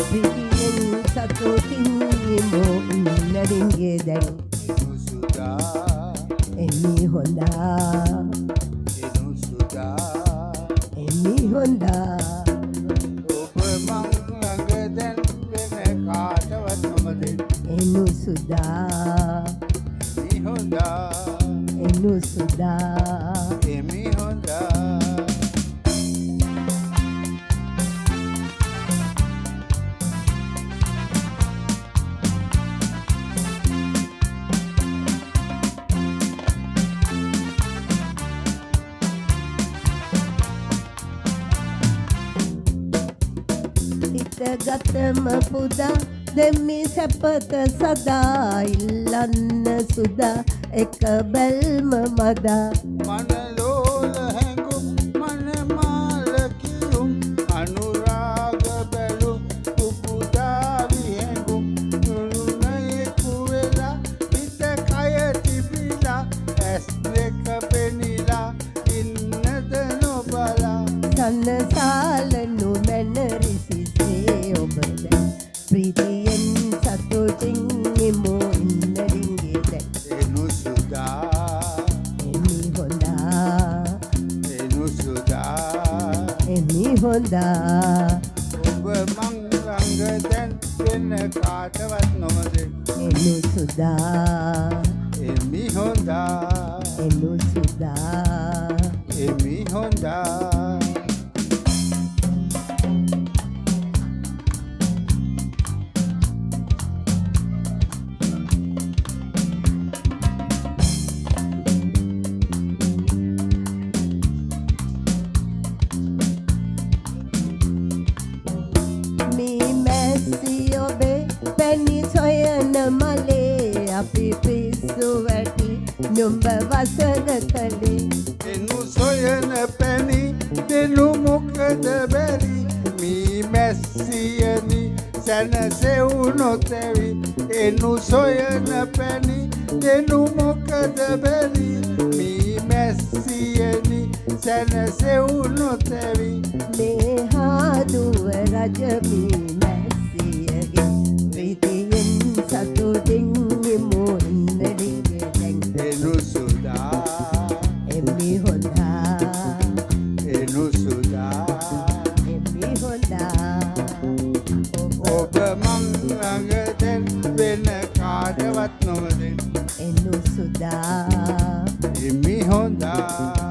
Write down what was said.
ප්‍රීතියෙන් සතුටින් ඉමු ඉන්නරින්ගේ දැන් එනුසුදා එමි හොඳා එනුසුදා එමි හොඳා ඔබ මං ළඟ දැන් වෙන කාටවත් නොමදෙන්න එනුසුදා එමි හොඳා එනුසුදා එමි හොඳා ගතම පුදා දෙමි සැපත සදා ඉල්ලන්න සුදා එක බැල්ම මදා මනලෝල හැඟුම් මනමාල කිරුම් අනුරාග බැලුම් උපුදා විහැඟුම් නුරුණයෙකු වෙලා හිත කය තිබිලා ඇස් දෙක පෙනිලා ඉන්නද නොබලා සන්නසාලනු මැනරිසිසේ ඔබද ප්‍රීතියෙන් සතුටින් ඉමු ඉන්නරින්ගේ දැන් එනුසුදා එමි හොඳා එනුසුදා එමි හොඳා ඔබ මං ළඟ දැන් වෙන කාටවත් නොමදෙන්න එනුසුදා එමි හොඳා එනුසුදා එමි හොඳා පැණි සොයන මලේ අපි පිස්සු වැටි නුඹ වසඟ කළේ එනු සොයන පැණි දෙනු මොකද බැරි මී මැස්සියනි සැනසෙවුනොතැවි එනු සොයන පැණි දෙනු මොකද බැරි මී මැස්සියනි සැනසෙවුනොතැවි මේ හාදුව රජමී මැස්සියගේ ප්‍රීතියෙන් සතුටින් ඉමු ඉන්නරින්ගේ දැන් එනුසුදා එමි හොඳා එනුසුදා එමි හොඳා ඔබ මං ළඟ දැන් වෙන කාටවත් නොමදෙන්න එනුසුදා එමි හොඳා